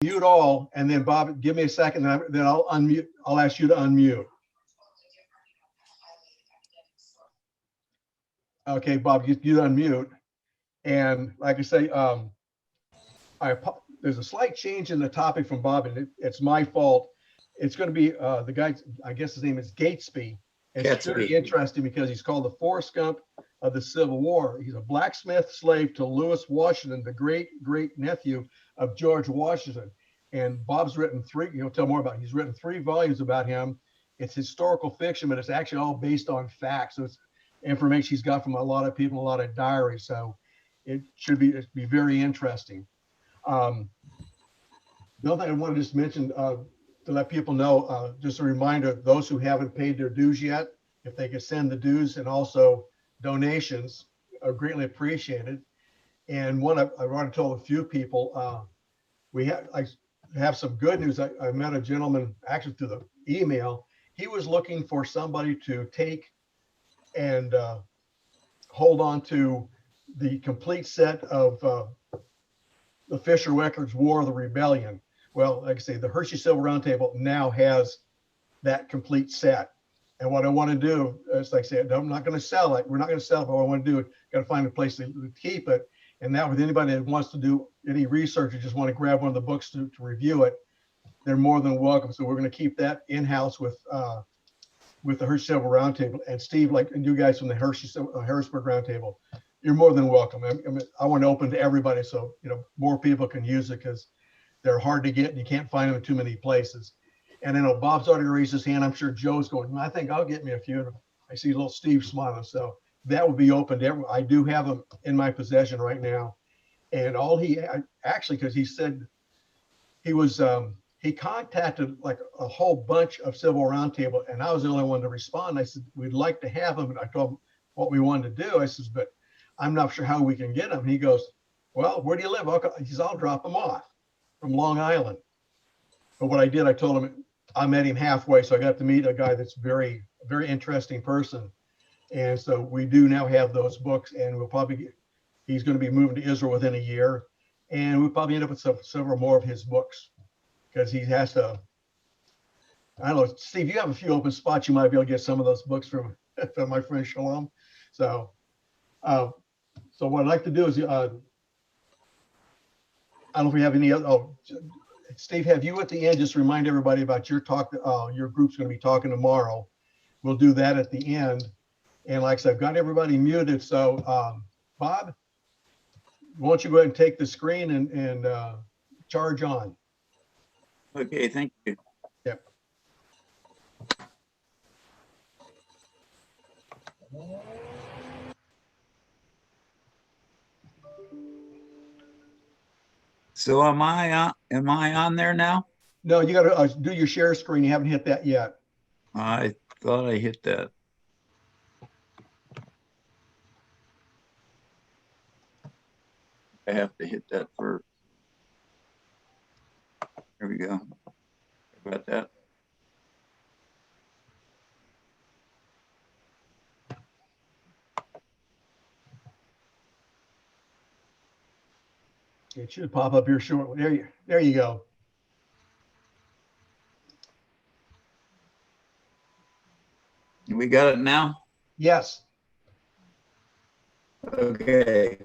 mute all, and then Bob, give me a second, then I'll unmute. I'll ask you to unmute. Okay, Bob, you unmute. And like I say, there's a slight change in the topic from Bob, and it's my fault. It's going to be the guy, I guess his name is Catesby. It's very interesting because he's called the Forrest Gump of the Civil War. He's a blacksmith slave to Lewis Washington, the great nephew of George Washington. And Bob's written tell more about it. He's written 3 volumes about him. It's historical fiction, but it's actually all based on facts. So it's information he's got from a lot of people, a lot of diaries. So it should be very interesting. The other thing I want to just mention to let people know, just a reminder, those who haven't paid their dues yet, if they could send the dues and also donations are greatly appreciated. And one, I've already told a few people, I have some good news. I met a gentleman actually through the email. He was looking for somebody to take and hold on to the complete set of the Fisher Records War of the Rebellion. Well, like I say, the Hershey Civil Roundtable now has that complete set. And what I want to do is, like I said, I'm not going to sell it. We're not going to sell it, but what I want to do is got to find a place to keep it. And that with anybody that wants to do any research or just want to grab one of the books to review it, they're more than welcome. So we're going to keep that in-house with the Hershey Civil Roundtable. And Steve, and you guys from the Harrisburg Roundtable, you're more than welcome. I want to open to everybody so more people can use it because they're hard to get and you can't find them in too many places. And I know Bob's already raised his hand. I'm sure Joe's going, I think I'll get me a few. I see little Steve smiling. So that would be open to everyone. I do have them in my possession right now. And because he said he contacted like a whole bunch of Civil Roundtable, and I was the only one to respond. I said, we'd like to have them. And I told him what we wanted to do. I says, but I'm not sure how we can get them. He goes, well, where do you live? I'll drop them off from Long Island. But what I did, I told him I met him halfway. So I got to meet a guy that's very, very interesting person. And so we do now have those books, and he's going to be moving to Israel within a year. And we'll probably end up with several more of his books because he has to, I don't know, Steve, you have a few open spots. You might be able to get some of those books from my friend Shalom. So what I'd like to do is, I don't know if we have any other, Steve, have you at the end, just remind everybody about your talk, your group's going to be talking tomorrow. We'll do that at the end. And like I said, I've got everybody muted. So Bob, why don't you go ahead and take the screen and charge on. Okay, thank you. Yep. So am I on there now? No, you got to do your share screen. You haven't hit that yet. I thought I hit that. I have to hit that first. There we go. About that. It should pop up here shortly. There you go. We got it now? Yes. Okay.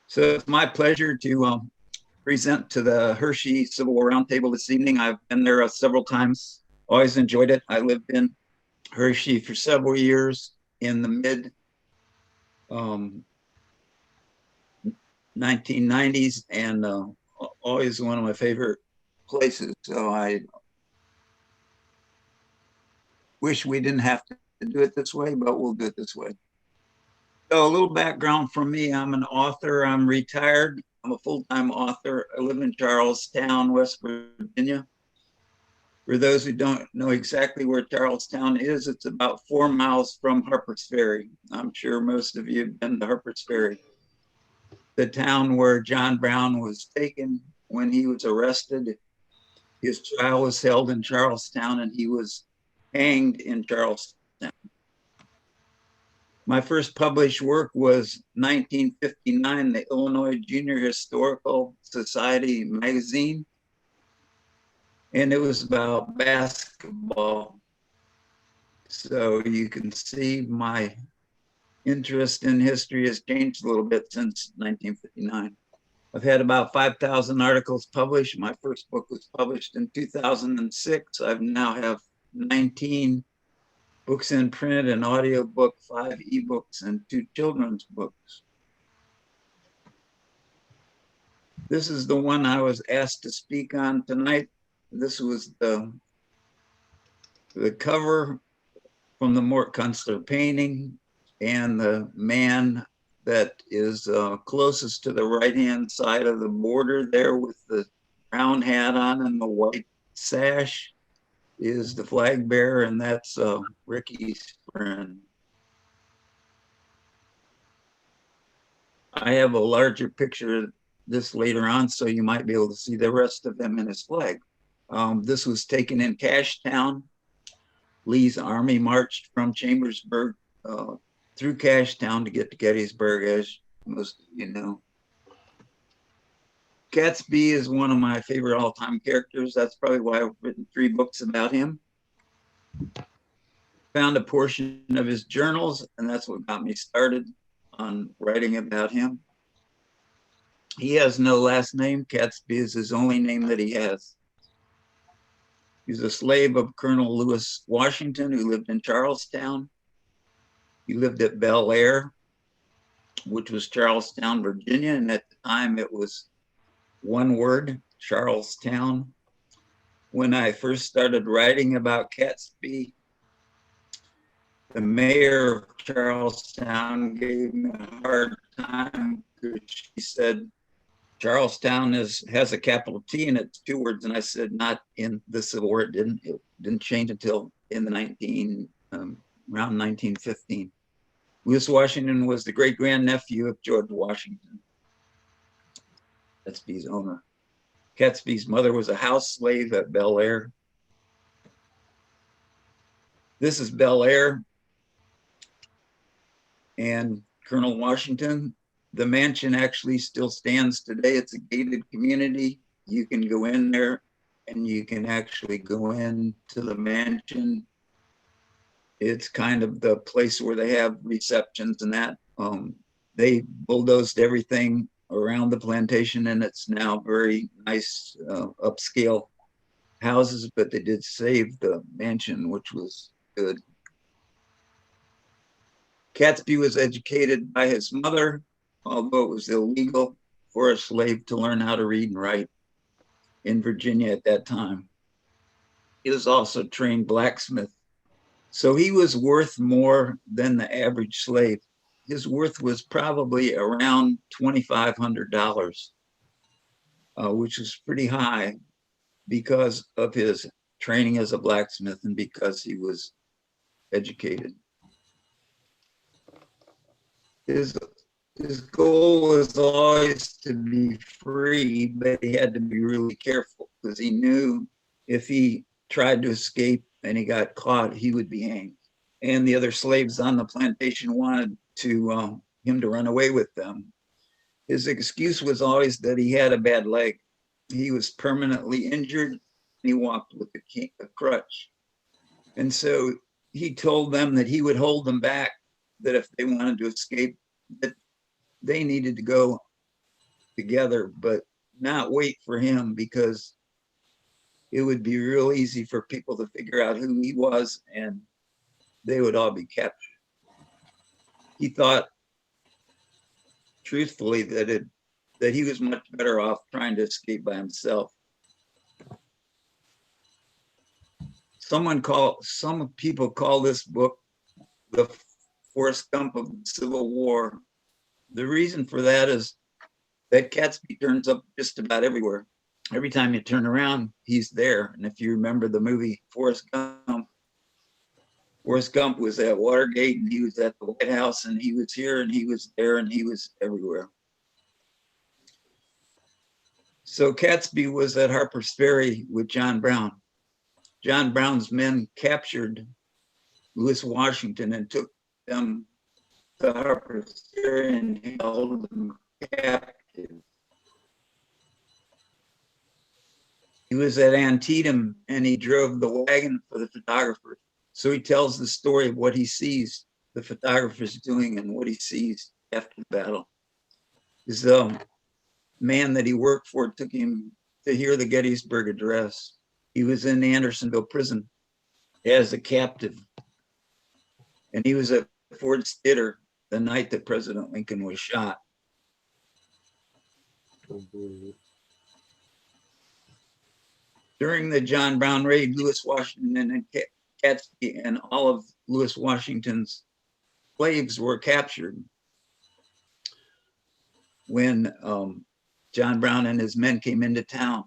So it's my pleasure to present to the Hershey Civil War Roundtable this evening. I've been there several times, always enjoyed it. I lived in Hershey for several years in the mid 1990s, and always one of my favorite places. So I wish we didn't have to do it this way, but we'll do it this way. So a little background from me. I'm an author. I'm retired. I'm a full-time author. I live in Charlestown, West Virginia. For those who don't know exactly where Charlestown is, it's about 4 miles from Harpers Ferry. I'm sure most of you have been to Harpers Ferry, the town where John Brown was taken when he was arrested. His trial was held in Charlestown, and he was hanged in Charlestown. My first published work was 1959, the Illinois Junior Historical Society magazine. And it was about basketball. So you can see my interest in history has changed a little bit since 1959. I've had about 5,000 articles published. My first book was published in 2006. I now have 19 books in print, an audio book, 5 ebooks, and 2 children's books. This is the one I was asked to speak on tonight. This was the cover from the Mort Kunstler painting, and the man that is closest to the right-hand side of the border there with the brown hat on and the white sash is the flag bearer, and that's Ricky's friend. I have a larger picture of this later on, so you might be able to see the rest of them in his flag. This was taken in Cashtown. Lee's army marched from Chambersburg through Cashtown to get to Gettysburg, as most of you know. Catesby is one of my favorite all-time characters. That's probably why I've written 3 books about him. Found a portion of his journals, and that's what got me started on writing about him. He has no last name. Catesby is his only name that he has. He's a slave of Colonel Lewis Washington, who lived in Charlestown. He lived at Bel Air, which was Charlestown, Virginia, and at the time it was one word, Charlestown. When I first started writing about Catesby, the mayor of Charlestown gave me a hard time because she said, Charlestown has a capital T and it's 2 words. And I said, not in the Civil War. It didn't change until in the around 1915. Lewis Washington was the great grandnephew of George Washington, Catesby's owner. Catesby's mother was a house slave at Bel Air. This is Bel Air and Colonel Washington. The mansion actually still stands today. It's a gated community. You can go in there and you can actually go into the mansion. It's kind of the place where they have receptions and that. They bulldozed everything around the plantation and it's now very nice upscale houses, but they did save the mansion, which was good. Catesby was educated by his mother, although it was illegal for a slave to learn how to read and write in Virginia at that time. He was also trained blacksmith. So he was worth more than the average slave. His worth was probably around $2,500, which was pretty high because of his training as a blacksmith and because he was educated. His goal was always to be free, but he had to be really careful because he knew if he tried to escape and he got caught, he would be hanged. And the other slaves on the plantation wanted him to run away with them. His excuse was always that he had a bad leg. He was permanently injured and he walked with a crutch. And so he told them that he would hold them back, that if they wanted to escape, that they needed to go together, but not wait for him because it would be real easy for people to figure out who he was and they would all be captured. He thought, truthfully, that he was much better off trying to escape by himself. Some people call this book the Forrest Gump of the Civil War. The reason for that is that Catesby turns up just about everywhere. Every time you turn around, he's there. And if you remember the movie Forrest Gump was at Watergate and he was at the White House and he was here and he was there and he was everywhere. So Catesby was at Harpers Ferry with John Brown. John Brown's men captured Lewis Washington and took them to Harpers Ferry and held him captive. He was at Antietam and he drove the wagon for the photographer. So he tells the story of what he sees the photographers doing and what he sees after the battle. His man that he worked for took him to hear the Gettysburg Address. He was in Andersonville prison as a captive. And he was at Ford's Theater the night that President Lincoln was shot. During the John Brown raid, Lewis Washington and Catesby and all of Lewis Washington's slaves were captured when John Brown and his men came into town.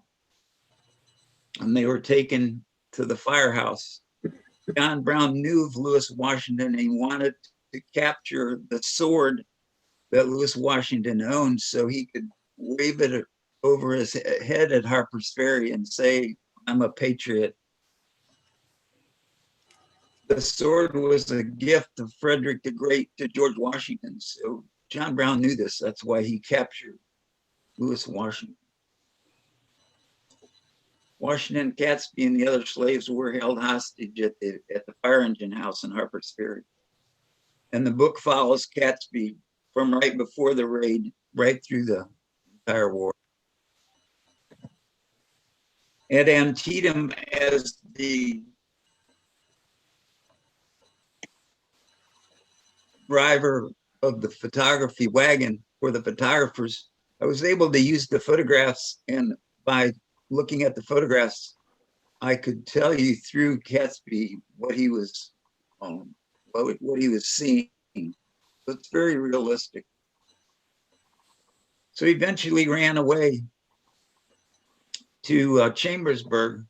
And they were taken to the firehouse. John Brown knew of Lewis Washington and he wanted to capture the sword that Lewis Washington owned so he could wave it over his head at Harpers Ferry and say, "I'm a patriot." The sword was a gift of Frederick the Great to George Washington. So John Brown knew this. That's why he captured Lewis Washington. Washington, Catesby, and the other slaves were held hostage at the fire engine house in Harpers Ferry. And the book follows Catesby from right before the raid, right through the entire war. At Antietam, as the driver of the photography wagon for the photographers, I was able to use the photographs, and by looking at the photographs, I could tell you through Catesby what he was seeing. So it's very realistic. So he eventually ran away to Chambersburg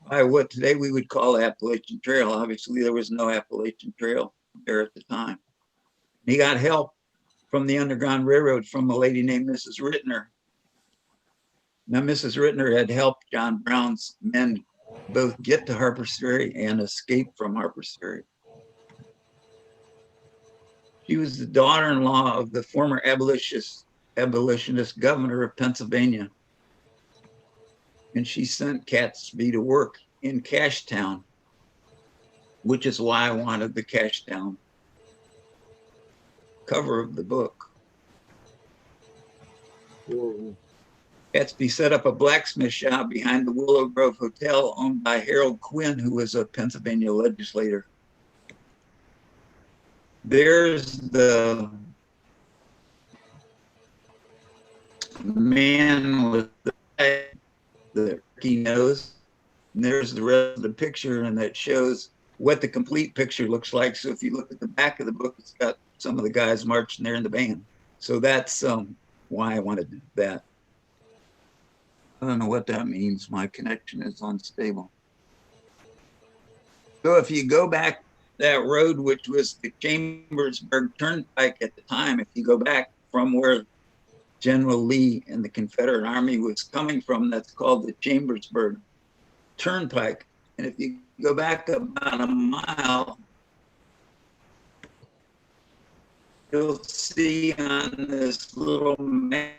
by what today we would call the Appalachian Trail. Obviously, there was no Appalachian Trail there at the time. He got help from the Underground Railroad from a lady named Mrs. Rittner. Now, Mrs. Rittner had helped John Brown's men both get to Harpers Ferry and escape from Harpers Ferry. She was the daughter-in-law of the former abolitionist governor of Pennsylvania. And she sent Catesby to work in Cashtown, which is why I wanted the Cashtown cover of the book. Whoa. Catesby set up a blacksmith shop behind the Willow Grove Hotel owned by Harold Quinn, who was a Pennsylvania legislator. There's the man with the key nose. And there's the rest of the picture, and that shows what the complete picture looks like. So if you look at the back of the book, it's got some of the guys marching there in the band. So that's why I wanted that. I don't know what that means. My connection is unstable. So if you go back that road, which was the Chambersburg Turnpike at the time, if you go back from where General Lee and the Confederate Army was coming from, that's called the Chambersburg Turnpike. And if you go back about a mile, you'll see on this little map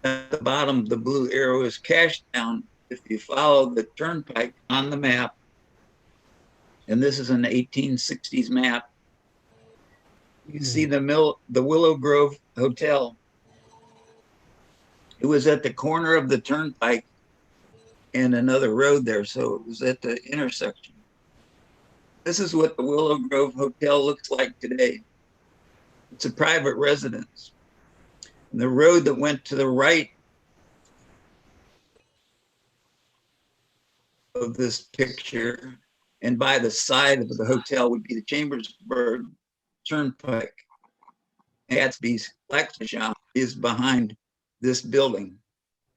at the bottom, the blue arrow is Cashtown. If you follow the turnpike on the map, and this is an 1860s map, you see the Willow Grove Hotel. It was at the corner of the turnpike and another road there, so it was at the intersection. This is what the Willow Grove Hotel looks like today. It's a private residence. And the road that went to the right of this picture and by the side of the hotel would be the Chambersburg Turnpike. Catesby's blacksmith shop is behind this building.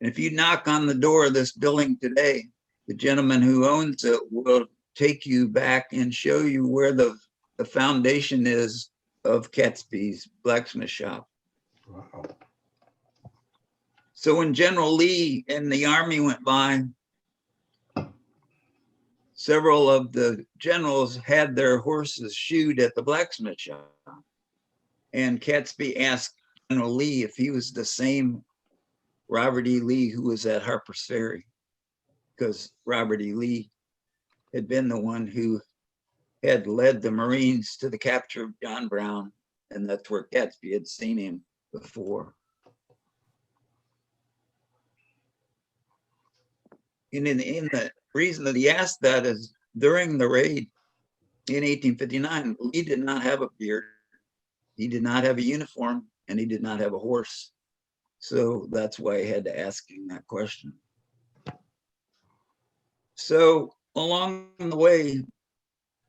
And if you knock on the door of this building today, the gentleman who owns it will take you back and show you where the foundation is of Catesby's blacksmith shop. Wow. So when General Lee and the army went by, several of the generals had their horses shoed at the blacksmith shop. And Catesby asked General Lee if he was the same Robert E. Lee who was at Harpers Ferry, because Robert E. Lee had been the one who had led the Marines to the capture of John Brown, and that's where Catesby had seen him before. And in the reason that he asked that is during the raid in 1859, Lee did not have a beard, he did not have a uniform, and he did not have a horse. So that's why I had to ask him that question. So along the way,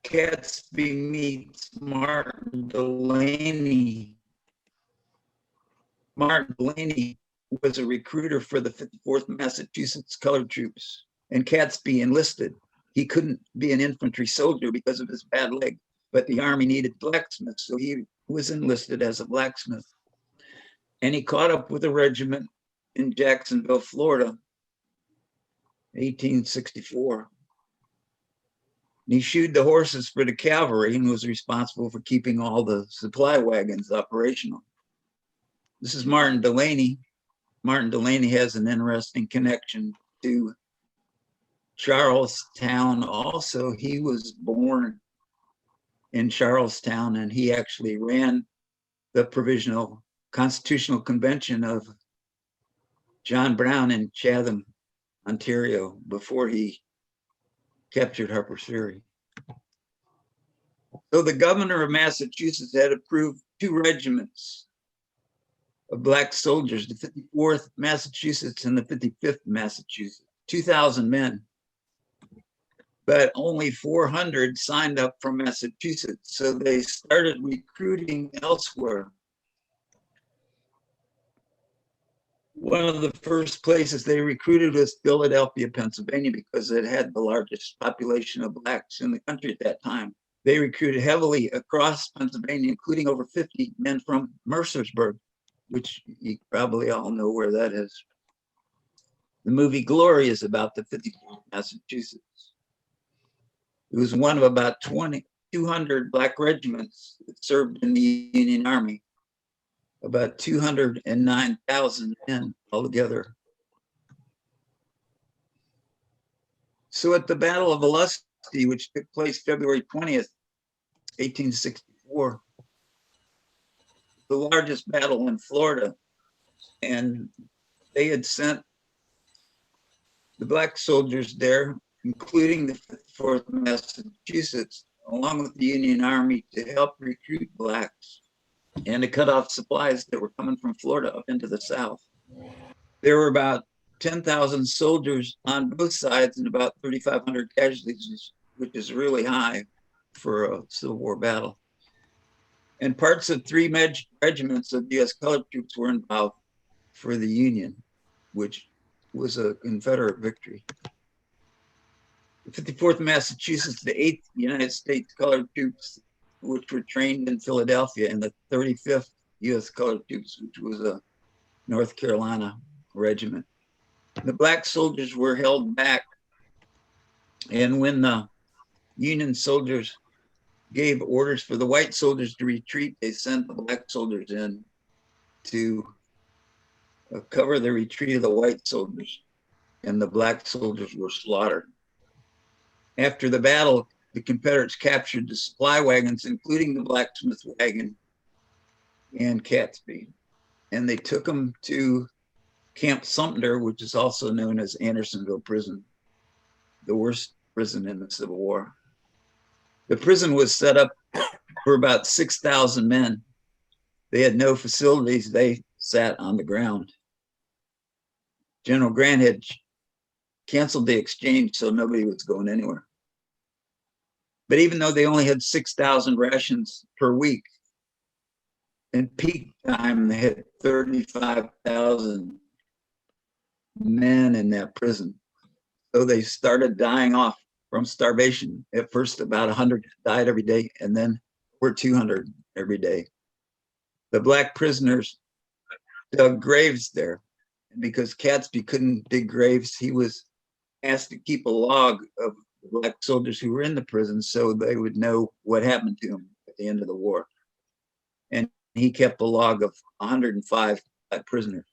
Catesby meets Martin Delaney. Martin Delaney was a recruiter for the 54th Massachusetts Colored Troops, and Catesby enlisted. He couldn't be an infantry soldier because of his bad leg, but the Army needed blacksmiths, so he was enlisted as a blacksmith. And he caught up with a regiment in Jacksonville, Florida, 1864. And he shoed the horses for the cavalry and was responsible for keeping all the supply wagons operational. This is Martin Delaney. Martin Delaney has an interesting connection to Charlestown. Also, he was born in Charlestown, and he actually ran the provisional constitutional convention of John Brown in Chatham, Ontario, before he captured Harpers Ferry. So the governor of Massachusetts had approved 2 regiments of black soldiers, the 54th Massachusetts and the 55th Massachusetts, 2,000 men. But only 400 signed up from Massachusetts. So they started recruiting elsewhere. One of the first places they recruited was Philadelphia, Pennsylvania, because it had the largest population of blacks in the country at that time. They recruited heavily across Pennsylvania, including over 50 men from Mercersburg, which you probably all know where that is. The movie Glory is about the 54th Massachusetts. It was one of about 200 black regiments that served in the Union Army, about 209,000 men altogether. So at the Battle of Olustee, which took place February 20th, 1864, the largest battle in Florida, and they had sent the black soldiers there, including the 54th Massachusetts, along with the Union Army, to help recruit blacks and to cut off supplies that were coming from Florida up into the South. There were about 10,000 soldiers on both sides and about 3,500 casualties, which is really high for a Civil War battle. And parts of 3 regiments of U.S. colored troops were involved for the Union, which was a Confederate victory. The 54th Massachusetts, the 8th United States colored troops, which were trained in Philadelphia, and the 35th U.S. colored troops, which was a North Carolina regiment. The black soldiers were held back, and when the Union soldiers gave orders for the white soldiers to retreat, they sent the black soldiers in to cover the retreat of the white soldiers, and the black soldiers were slaughtered. After the battle, the Confederates captured the supply wagons, including the blacksmith wagon and Catesby, and they took them to Camp Sumter, which is also known as Andersonville Prison, the worst prison in the Civil War. The prison was set up for about 6,000 men. They had no facilities. They sat on the ground. General Grant had canceled the exchange, so nobody was going anywhere. But even though they only had 6,000 rations per week, in peak time, they had 35,000 men in that prison. So they started dying off from starvation. At first, about 100 died every day, and then we're 200 every day. The black prisoners dug graves there. And because Catesby couldn't dig graves, he was asked to keep a log of the black soldiers who were in the prison so they would know what happened to them at the end of the war. And he kept a log of 105 prisoners.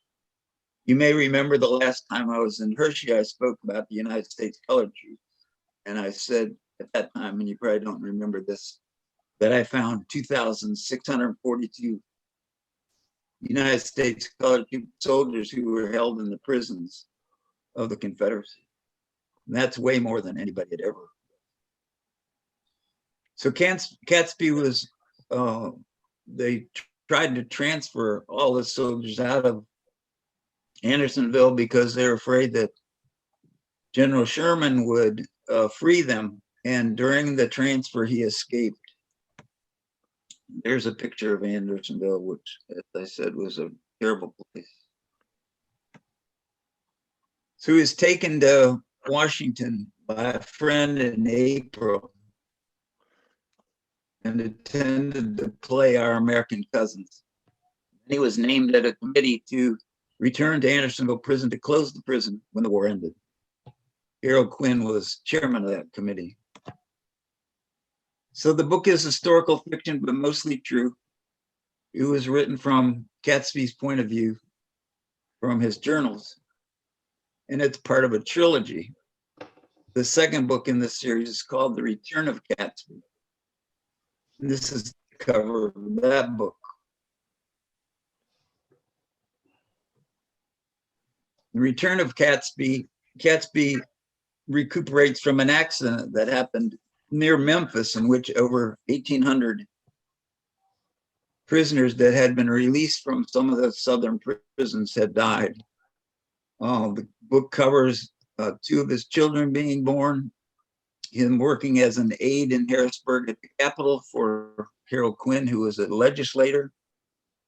You may remember the last time I was in Hershey, I spoke about the United States colored troops. And I said at that time, and you probably don't remember this, that I found 2,642 United States colored soldiers who were held in the prisons of the Confederacy. And that's way more than anybody had ever. So Catesby was, they tried to transfer all the soldiers out of Andersonville because they were afraid that General Sherman would free them. And during the transfer, he escaped. There's a picture of Andersonville, which, as I said, was a terrible place. So he was taken to Washington by a friend in April and attended the play Our American Cousins. He was named at a committee to return to Andersonville prison to close the prison when the war ended. Harold Quinn was chairman of that committee. So the book is historical fiction, but mostly true. It was written from Catesby's point of view, from his journals, and it's part of a trilogy. The second book in this series is called The Return of Catesby. And this is the cover of that book. The Return of Catesby. Catesby recuperates from an accident that happened near Memphis, in which over 1,800 prisoners that had been released from some of the southern prisons had died. The book covers 2 of his children being born, him working as an aide in Harrisburg at the Capitol for Harold Quinn, who was a legislator.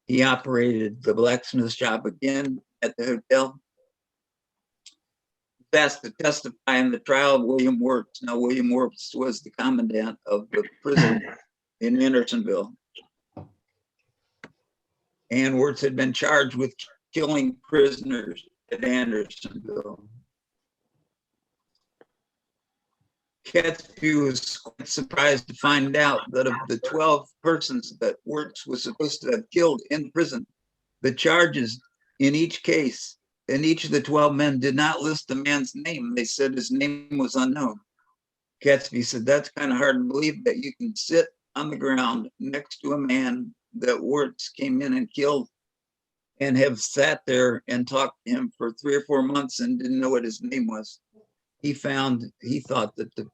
He operated the blacksmith shop again at the hotel. Asked to testify in the trial of William Wirtz. Now, William Wirtz was the commandant of the prison in Andersonville. And Wirtz had been charged with killing prisoners at Andersonville. Catesby was quite surprised to find out that of the 12 persons that Wirtz was supposed to have killed in prison, the charges in each case, and each of the 12 men did not list the man's name. They said his name was unknown. Catesby said, that's kind of hard to believe that you can sit on the ground next to a man that Wirtz came in and killed and have sat there and talked to him for 3 or 4 months and didn't know what his name was. He thought that the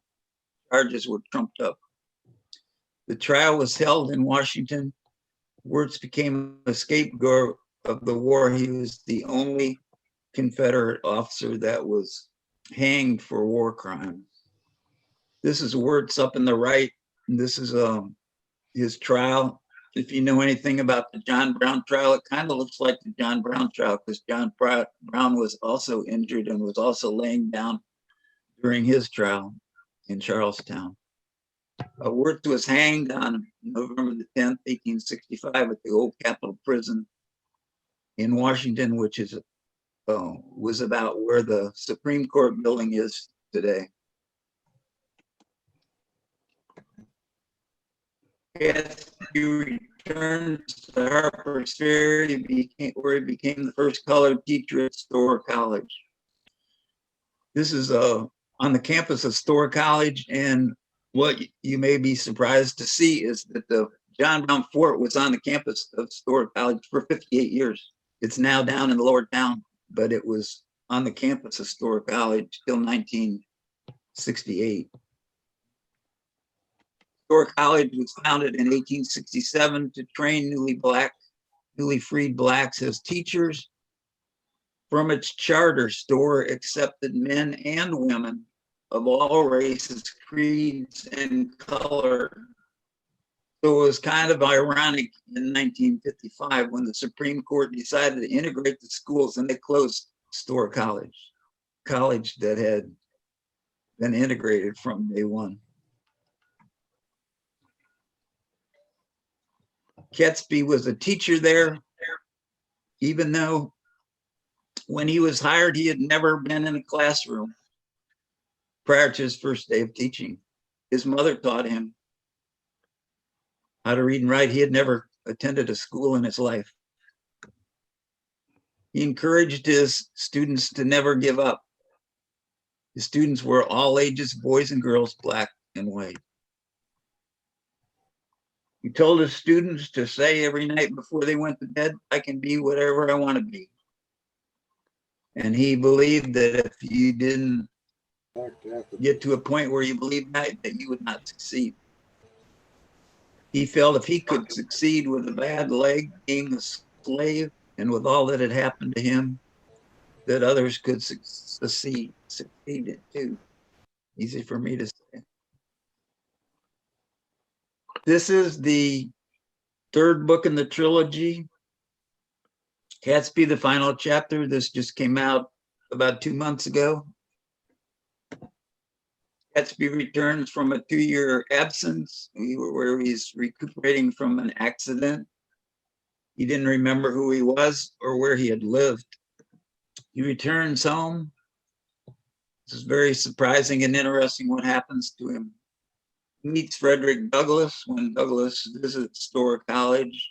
charges were trumped up. The trial was held in Washington. Wirtz became a scapegoat of the war. He was the only Confederate officer that was hanged for war crimes. This is Wirtz up in the right. This is his trial. If you know anything about the John Brown trial, it kind of looks like the John Brown trial because John Brown was also injured and was also laying down during his trial in Charlestown. Wirtz was hanged on November the 10th, 1865 at the old Capitol Prison in Washington, which is was about where the Supreme Court building is today. Catesby returned to Harpers Ferry, where he became the first colored teacher at Storr College. This is on the campus of Storr College, and what you may be surprised to see is that the John Brown Fort was on the campus of Storr College for 58 years. It's now down in the lower town, but it was on the campus of Storr College till 1968. Storr College was founded in 1867 to train newly freed blacks as teachers. From its charter, Storr accepted men and women of all races, creeds, and color. So it was kind of ironic in 1955 when the Supreme Court decided to integrate the schools and they closed Storr College that had been integrated from day one. Catesby was a teacher there, even though when he was hired, he had never been in a classroom prior to his first day of teaching. His mother taught him how to read and write. He had never attended a school in his life. He encouraged his students to never give up. His students were all ages, boys and girls, black and white. He told his students to say every night before they went to bed, I can be whatever I want to be. And he believed that if you didn't get to a point where you believed that you would not succeed. He felt if he could succeed with a bad leg, being a slave, and with all that had happened to him, that others could succeed too. Easy for me to say. This is the third book in the trilogy, Catesby, the final chapter. This just came out about 2 months ago. Catesby returns from a 2-year absence where he's recuperating from an accident. He didn't remember who he was or where he had lived. He returns home. This is very surprising and interesting what happens to him. He meets Frederick Douglass when Douglass visits Storr College,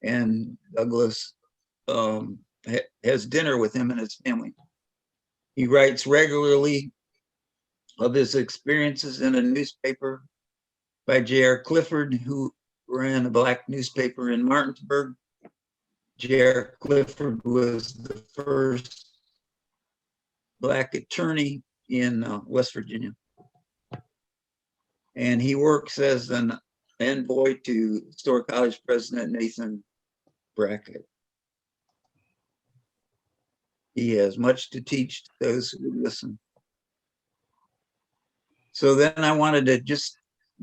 and Douglass has dinner with him and his family. He writes regularly of his experiences in a newspaper by J.R. Clifford, who ran a black newspaper in Martinsburg. J.R. Clifford was the first black attorney in West Virginia. And he works as an envoy to Storr College President Nathan Brackett. He has much to teach those who listen. So then I wanted to just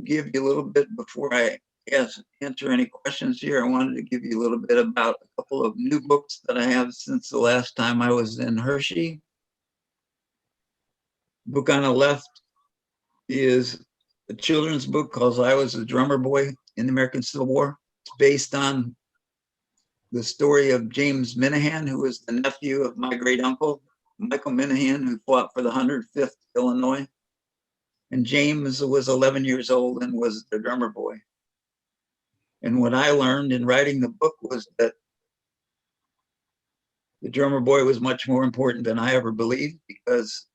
give you a little bit before I answer any questions here. I wanted to give you a little bit about a couple of new books that I have since the last time I was in Hershey. The book on the left is a children's book called I Was a Drummer Boy in the American Civil War. It's based on the story of James Minahan, who was the nephew of my great uncle, Michael Minahan, who fought for the 105th Illinois. And James was 11 years old and was the drummer boy. And what I learned in writing the book was that the drummer boy was much more important than I ever believed, because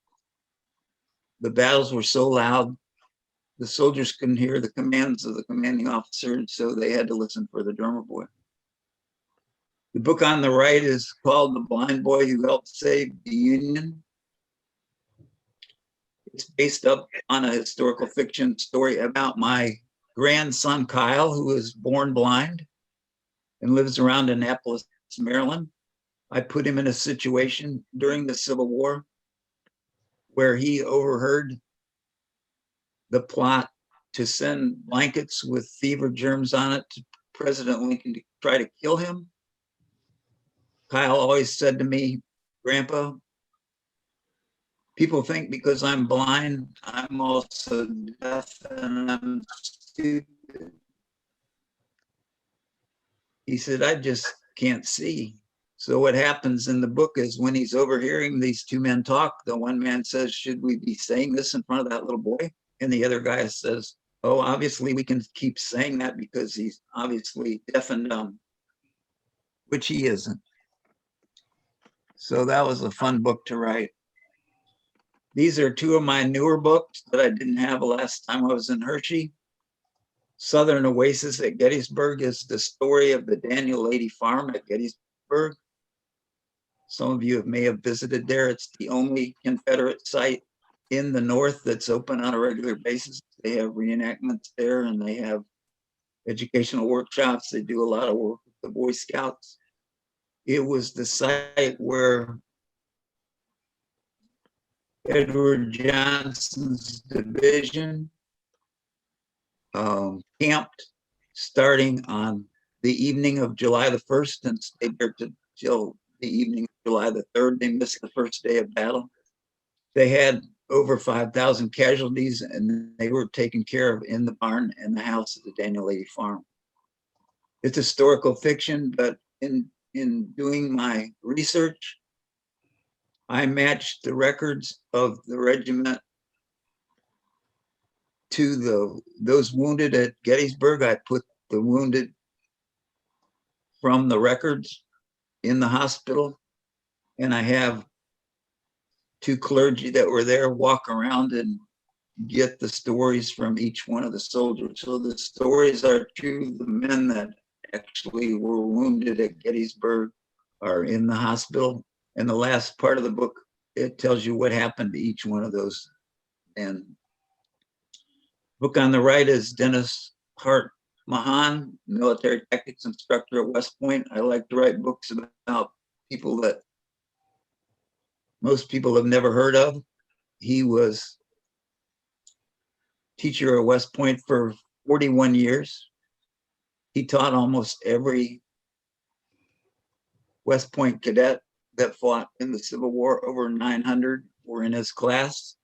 the battles were so loud, the soldiers couldn't hear the commands of the commanding officer, and so they had to listen for the drummer boy. The book on the right is called The Blind Boy Who Helped Save the Union. It's based up on a historical fiction story about my grandson, Kyle, who was born blind and lives around Annapolis, Maryland. I put him in a situation during the Civil War where he overheard the plot to send blankets with fever germs on it to President Lincoln to try to kill him. Kyle always said to me, Grandpa, people think because I'm blind, I'm also deaf and I'm stupid. He said, I just can't see. So what happens in the book is when he's overhearing these two men talk, the one man says, should we be saying this in front of that little boy? And the other guy says, oh, obviously we can keep saying that because he's obviously deaf and dumb, which he isn't. So that was a fun book to write. These are two of my newer books that I didn't have the last time I was in Hershey. Southern Oasis at Gettysburg is the story of the Daniel Lady Farm at Gettysburg. Some of you may have visited there. It's the only Confederate site in the North that's open on a regular basis. They have reenactments there and they have educational workshops. They do a lot of work with the Boy Scouts. It was the site where Edward Johnson's division camped starting on the evening of July the 1st and stayed there till the evening of July the 3rd. They missed the first day of battle. They had over 5,000 casualties and they were taken care of in the barn and the house at the Daniel Lady Farm. It's historical fiction, but in doing my research, I matched the records of the regiment to those wounded at Gettysburg. I put the wounded from the records in the hospital. And I have two clergy that were there walk around and get the stories from each one of the soldiers. So the stories are true. The men that actually were wounded at Gettysburg are in the hospital. And the last part of the book, it tells you what happened to each one of those. And book on the right is Dennis Hart Mahan, military tactics instructor at West Point. I like to write books about people that most people have never heard of. He was teacher at West Point for 41 years. He taught almost every West Point cadet that fought in the Civil War. Over 900 were in his class,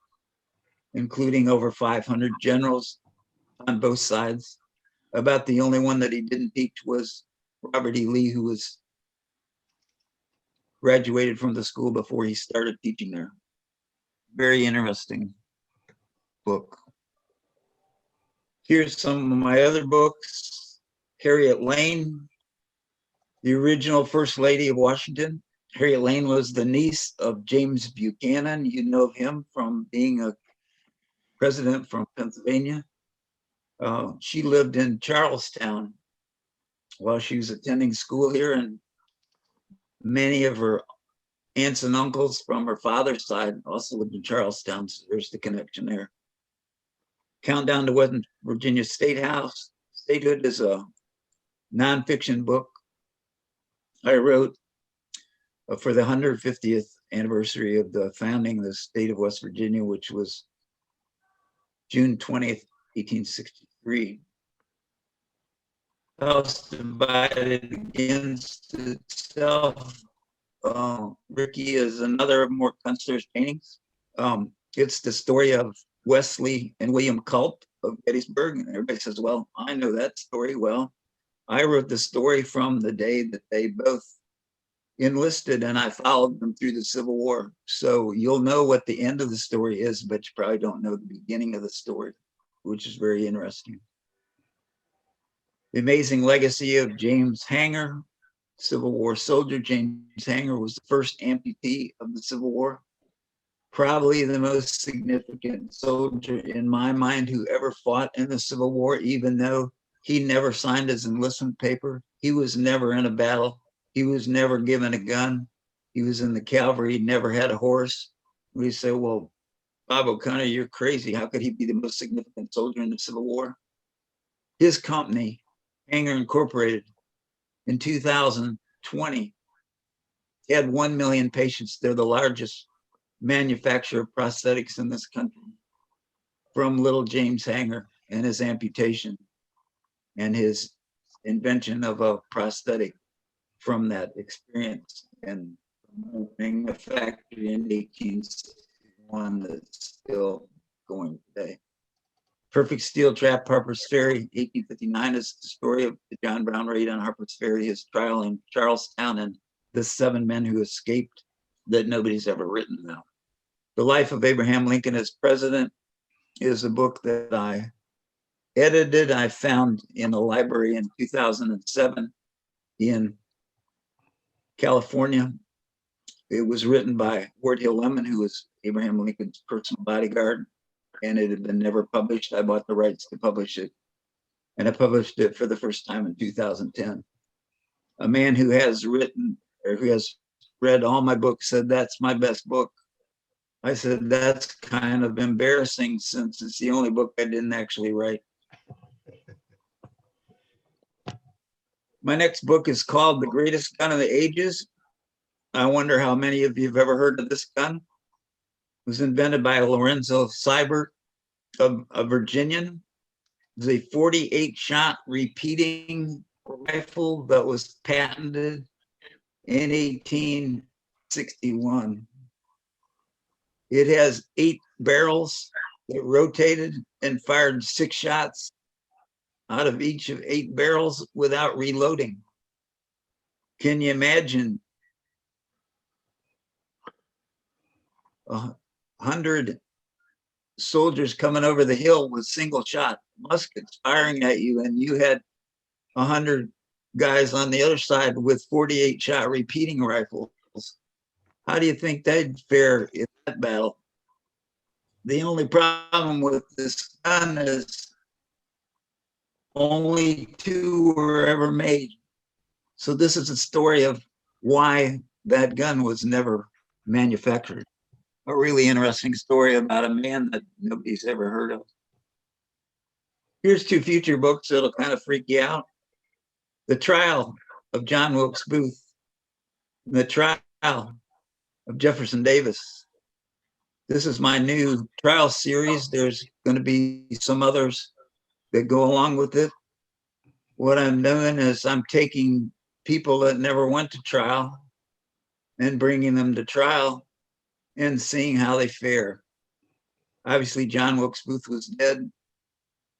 including over 500 generals on both sides. About the only one that he didn't teach was Robert E. Lee, who was graduated from the school before he started teaching there. Very interesting book. Here's some of my other books. Harriet Lane, the original First Lady of Washington. Harriet Lane was the niece of James Buchanan. You know of him from being a president from Pennsylvania. She lived in Charlestown while she was attending school here, and many of her aunts and uncles from her father's side also lived in Charlestown, so there's the connection there. Countdown to West Virginia Statehood is a nonfiction book I wrote for the 150th anniversary of the founding of the state of West Virginia, which was June 20th, 1863. House Divided Against Itself. Ricky is another of Mort Kunstler's paintings. It's the story of Wesley and William Culp of Gettysburg. And everybody says, well, I know that story. Well, I wrote the story from the day that they both enlisted, and I followed them through the Civil War. So you'll know what the end of the story is, but you probably don't know the beginning of the story, which is very interesting. The Amazing Legacy of James Hanger, Civil War soldier. James Hanger was the first amputee of the Civil War. Probably the most significant soldier in my mind who ever fought in the Civil War, even though he never signed his enlistment paper. He was never in a battle. He was never given a gun. He was in the cavalry. He never had a horse. We say, well, Bob O'Connor, you're crazy. How could he be the most significant soldier in the Civil War? His company, Hanger Incorporated, in 2020, had 1 million patients. They're the largest manufacturer of prosthetics in this country, from little James Hanger and his amputation and his invention of a prosthetic from that experience, and opening a factory in 1861 that's still going today. Perfect Steel Trap, Harpers Ferry, 1859 is the story of the John Brown raid on Harpers Ferry, his trial in Charlestown, and the 7 men who escaped that nobody's ever written about. The Life of Abraham Lincoln as President is a book that I edited. I found in a library in 2007 in California. It was written by Ward Hill Lemon, who was Abraham Lincoln's personal bodyguard, and it had been never published. I bought the rights to publish it, and I published it for the first time in 2010. A man who has written, or who has read all my books, said that's my best book. I said, that's kind of embarrassing since it's the only book I didn't actually write. My next book is called The Greatest Gun of the Ages. I wonder how many of you have ever heard of this gun. It was invented by Lorenzo Seibert, a Virginian. It was a 48-shot repeating rifle that was patented in 1861. It has 8 barrels that rotated and fired 6 shots out of each of 8 barrels without reloading. Can you imagine 100 soldiers coming over the hill with single shot muskets firing at you, and you had 100 guys on the other side with 48 shot repeating rifles. How do you think they'd fare in that battle? The only problem with this gun is only 2 were ever made. So this is a story of why that gun was never manufactured. A really interesting story about a man that nobody's ever heard of. Here's 2 future books that'll kind of freak you out. The Trial of John Wilkes Booth, and The Trial of Jefferson Davis. This is my new trial series. There's going to be some others that go along with it. What I'm doing is I'm taking people that never went to trial and bringing them to trial and seeing how they fare. Obviously, John Wilkes Booth was dead,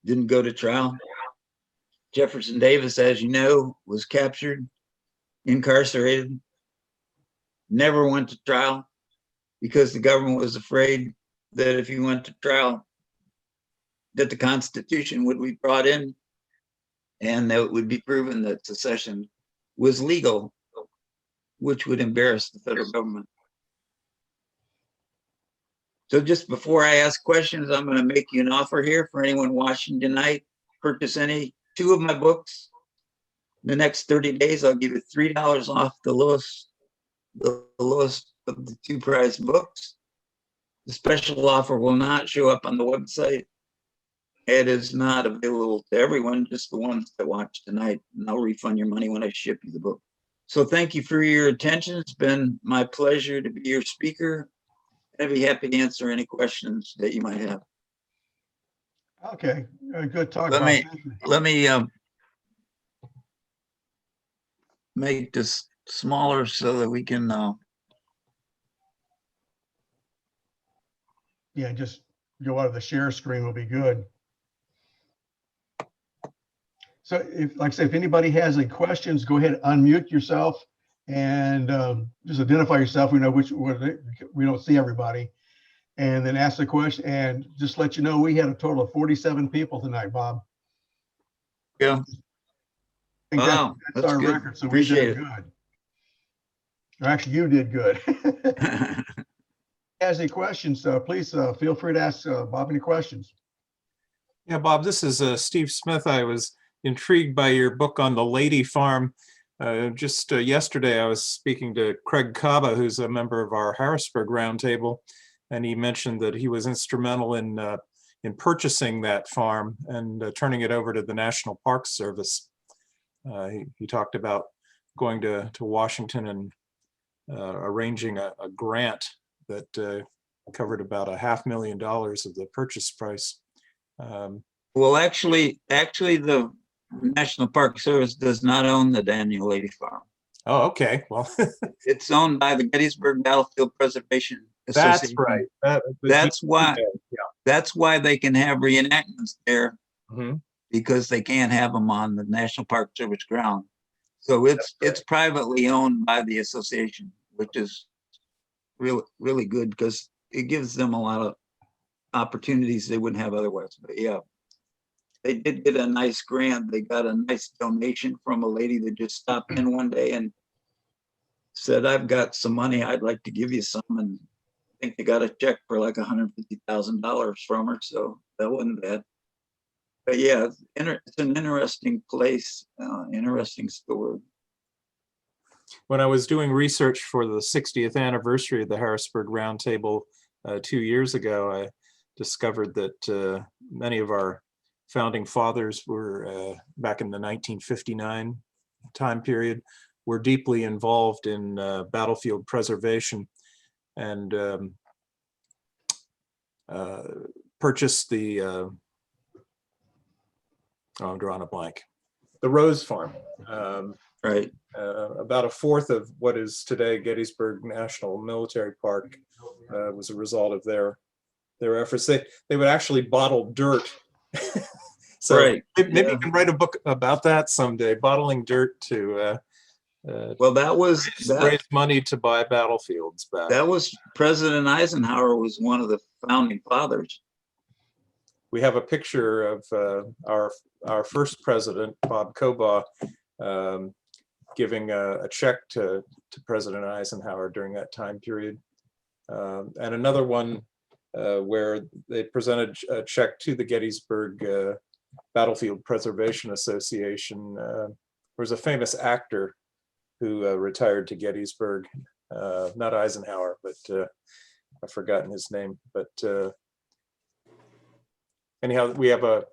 didn't go to trial. Jefferson Davis, as you know, was captured, incarcerated, never went to trial because the government was afraid that if he went to trial, that the Constitution would be brought in and that it would be proven that secession was legal, which would embarrass the federal government. So just before I ask questions, I'm going to make you an offer here for anyone watching tonight. Purchase any 2 of my books. In the next 30 days, I'll give you $3 off the lowest of the 2 prize books. The special offer will not show up on the website. It is not available to everyone, just the ones that watch tonight, and I'll refund your money when I ship you the book. So thank you for your attention. It's been my pleasure to be your speaker. I'd be happy to answer any questions that you might have. Okay, good talk. Let me make this smaller so that we can. Yeah, just go out of the share screen will be good. So if, like I say, if anybody has any questions, go ahead, unmute yourself and just identify yourself. We know we don't see everybody. And then ask the question, and just let you know, we had a total of 47 people tonight, Bob. Yeah. I think wow, that's our good. record. So Appreciate we did good. Or actually, you did good. Has any questions, please feel free to ask Bob any questions. Yeah, Bob, this is Steve Smith. I was intrigued by your book on the Lady Farm. Just yesterday, I was speaking to Craig Kaba, who's a member of our Harrisburg Roundtable, and he mentioned that he was instrumental in purchasing that farm and turning it over to the National Park Service. He talked about going to Washington and arranging a grant that covered about $500,000 of the purchase price. Well, actually, the National Park Service does not own the Daniel Lady Farm. Oh, okay. Well, it's owned by the Gettysburg Battlefield Preservation Association. That's right. That's why they can have reenactments there, mm-hmm. because they can't have them on the National Park Service ground. So it's privately owned by the association, which is really good because it gives them a lot of opportunities they wouldn't have otherwise. But yeah, they did get a nice grant. They got a nice donation from a lady that just stopped in one day and said, "I've got some money. I'd like to give you some." And I think they got a check for like $150,000 from her. So that wasn't bad. But yeah, it's an interesting place, interesting story. When I was doing research for the 60th anniversary of the Harrisburg Roundtable 2 years ago, I discovered that many of our founding fathers were, back in the 1959 time period, were deeply involved in battlefield preservation and purchased the, I'm drawing a blank, the Rose Farm. Right. About a fourth of what is today Gettysburg National Military Park was a result of their efforts. They would actually bottle dirt. So right. maybe you can write a book about that someday, bottling dirt to well, that was raise money to buy battlefields back. That was President Eisenhower was one of the founding fathers. We have a picture of our first president, Bob Kobaugh, giving a check to President Eisenhower during that time period. And another one where they presented a check to the Gettysburg Battlefield Preservation Association. There was a famous actor who retired to Gettysburg, not Eisenhower, but I've forgotten his name. But anyhow, we have a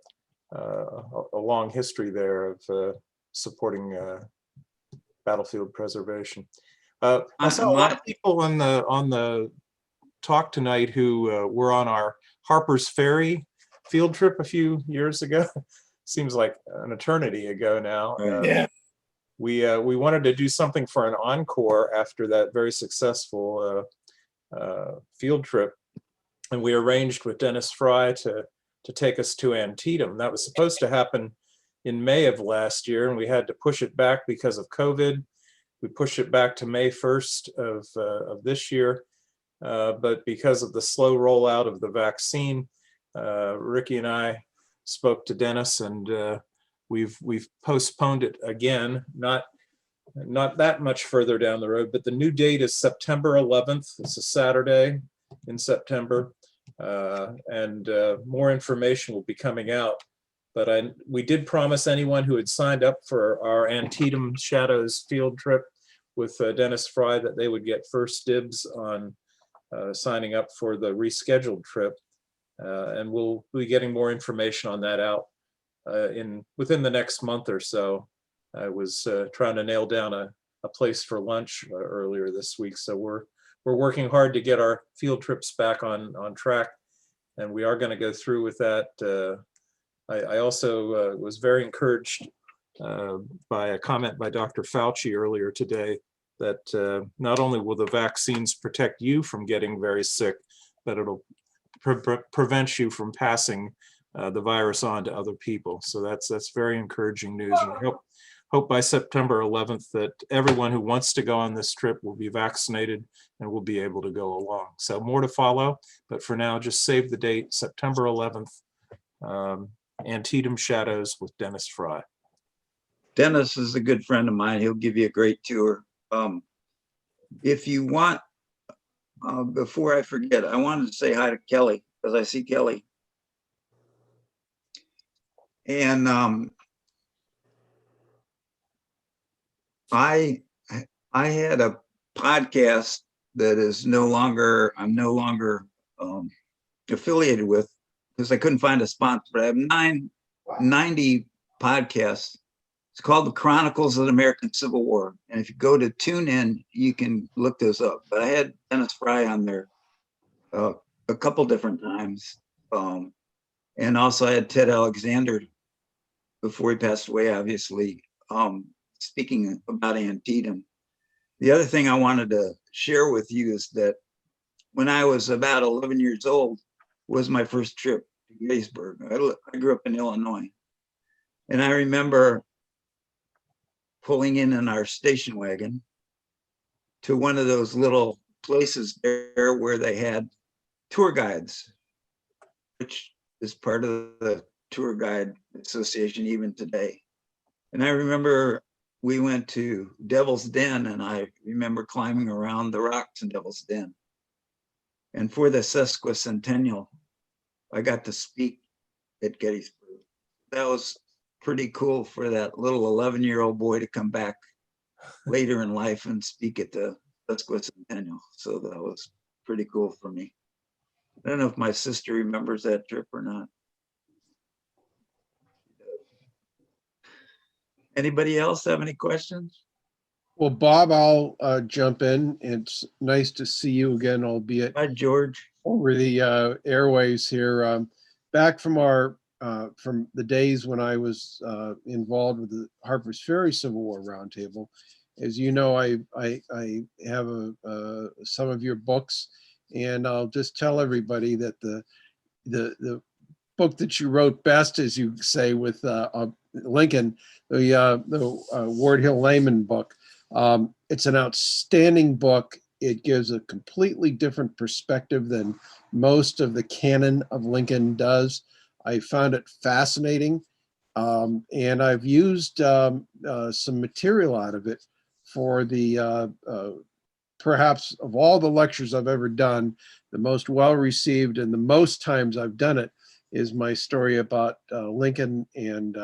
long history there of supporting battlefield preservation. I saw a lot of people on the talk tonight who were on our Harpers Ferry field trip a few years ago. Seems like an eternity ago now. Yeah. We wanted to do something for an encore after that very successful field trip, and we arranged with Dennis Fry to take us to Antietam. That was supposed to happen in May of last year, and we had to push it back because of COVID. We pushed it back to May 1st of this year, but because of the slow rollout of the vaccine, Ricky and I spoke to Dennis, and we've postponed it again, not that much further down the road, but the new date is September 11th. It's a Saturday in September, and more information will be coming out. But we did promise anyone who had signed up for our Antietam Shadows field trip with Dennis Fry that they would get first dibs on signing up for the rescheduled trip. And we'll be getting more information on that out within the next month or so. I was trying to nail down a place for lunch earlier this week, so we're working hard to get our field trips back on track, and we are going to go through with that. I also was very encouraged by a comment by Dr. Fauci earlier today that not only will the vaccines protect you from getting very sick, but it'll prevent you from passing the virus on to other people. So that's very encouraging news. And I hope by September 11th that everyone who wants to go on this trip will be vaccinated and will be able to go along. So more to follow, but for now, just save the date, September 11th, Antietam Shadows with Dennis Fry. Dennis is a good friend of mine. He'll give you a great tour. If you want, before I forget, I wanted to say hi to Kelly, because I see Kelly. And I had a podcast that is I'm no longer affiliated with, because I couldn't find a sponsor, but I have 90 podcasts. It's called The Chronicles of the American Civil War. And if you go to TuneIn, you can look those up. But I had Dennis Fry on there a couple different times. And also I had Ted Alexander, before he passed away, obviously, speaking about Antietam. The other thing I wanted to share with you is that when I was about 11 years old was my first trip to Gettysburg. I grew up in Illinois. And I remember pulling in our station wagon to one of those little places there where they had tour guides, which is part of the Tour Guide Association even today. And I remember we went to Devil's Den, and I remember climbing around the rocks in Devil's Den. And for the sesquicentennial, I got to speak at Gettysburg. That was pretty cool for that little 11-year-old boy to come back later in life and speak at the sesquicentennial. So that was pretty cool for me. I don't know if my sister remembers that trip or not. Anybody else have any questions? Well, Bob, I'll jump in. It's nice to see you again, albeit Hi, George. over the airways here. Back from from the days when I was involved with the Harpers Ferry Civil War Roundtable. As you know, I have some of your books, and I'll just tell everybody that the book that you wrote best, as you say, with Lincoln, the Ward Hill Layman book. It's an outstanding book. It gives a completely different perspective than most of the canon of Lincoln does. I found it fascinating. And I've used some material out of it for the perhaps of all the lectures I've ever done, the most well-received and the most times I've done it is my story about Lincoln and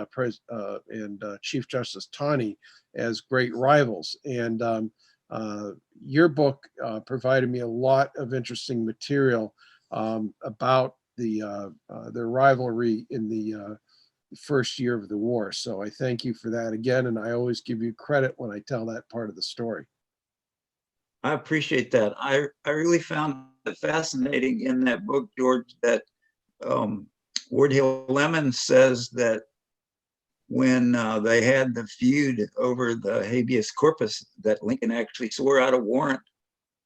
Chief Justice Taney as great rivals. And your book provided me a lot of interesting material about their rivalry in the first year of the war. So I thank you for that again, and I always give you credit when I tell that part of the story. I appreciate that. I really found it fascinating in that book, George, that Ward Hill Lemon says that when they had the feud over the habeas corpus, that Lincoln actually swore out a warrant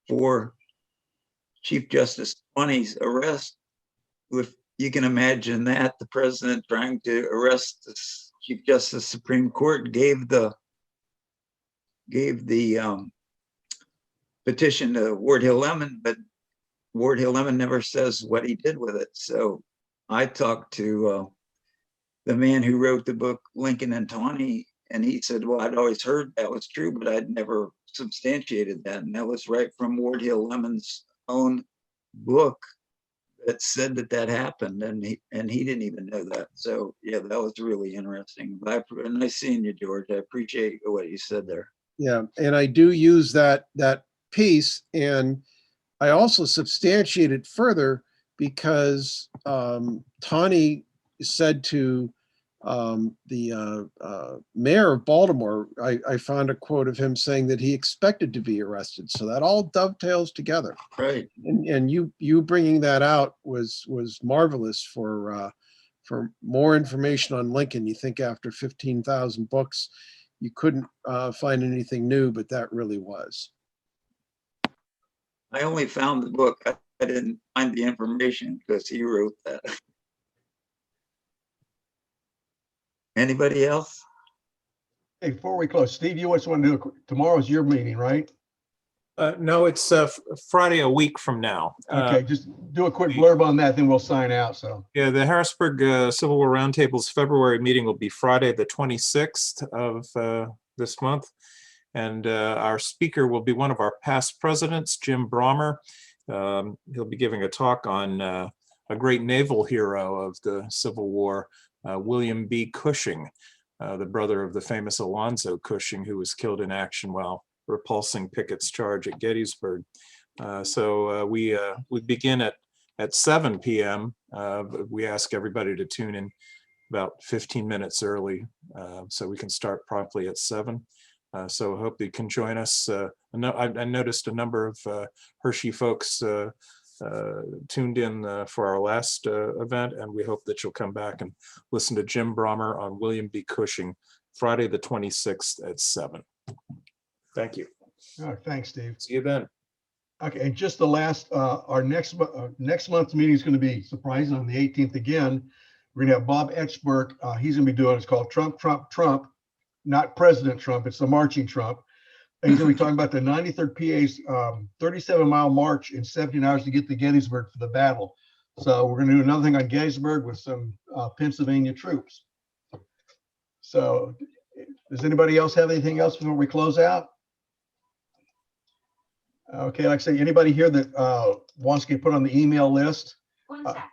for Chief Justice Taney's arrest. If you can imagine that, the president trying to arrest the Chief Justice of the Supreme Court gave the petition to Ward Hill Lemon, but Ward Hill Lemon never says what he did with it. So I talked to the man who wrote the book, Lincoln and Taney, and he said, well, I'd always heard that was true, but I'd never substantiated that. And that was right from Ward Hill Lemon's own book that said that that happened, and he didn't even know that. So yeah, that was really interesting. Nice seeing you, George. I appreciate what you said there. Yeah, and I do use that piece, and I also substantiate it further because Taney said to the mayor of Baltimore, I found a quote of him saying that he expected to be arrested. So that all dovetails together. Right. And you bringing that out was marvelous for more information on Lincoln. You think after 15,000 books, you couldn't find anything new, but that really was. I only found the book. I didn't find the information because he wrote that. Anybody else? Hey, before we close, Steve, you just want to do tomorrow's your meeting, right? No, it's Friday a week from now. Okay, just do a quick blurb on that, then we'll sign out. So Yeah, the Harrisburg Civil War Roundtable's February meeting will be Friday the 26th of this month. And our speaker will be one of our past presidents, Jim Brommer. He'll be giving a talk on a great naval hero of the Civil War, William B. Cushing, the brother of the famous Alonzo Cushing, who was killed in action while repulsing Pickett's charge at Gettysburg. So we begin at 7 p.m. We ask everybody to tune in about 15 minutes early so we can start promptly at 7. So I hope you can join us. I noticed a number of Hershey folks tuned in for our last event, and we hope that you'll come back and listen to Jim Brommer on William B. Cushing, Friday the 26th at 7. Thank you. all right, thanks, Steve. See you then. Okay, and just the last, our next month's meeting is going to be surprising on the 18th again. We're going to have Bob Etchberg. He's going to be doing, it's called Trump, Trump, Trump, not President Trump. It's the marching Trump. And he's going to be talking about the 93rd PA's 37-mile march in 17 hours to get to Gettysburg for the battle. So we're going to do another thing on Gettysburg with some Pennsylvania troops. So does anybody else have anything else before we close out? Okay, like I say, anybody here that wants to get put on the email list? One sec.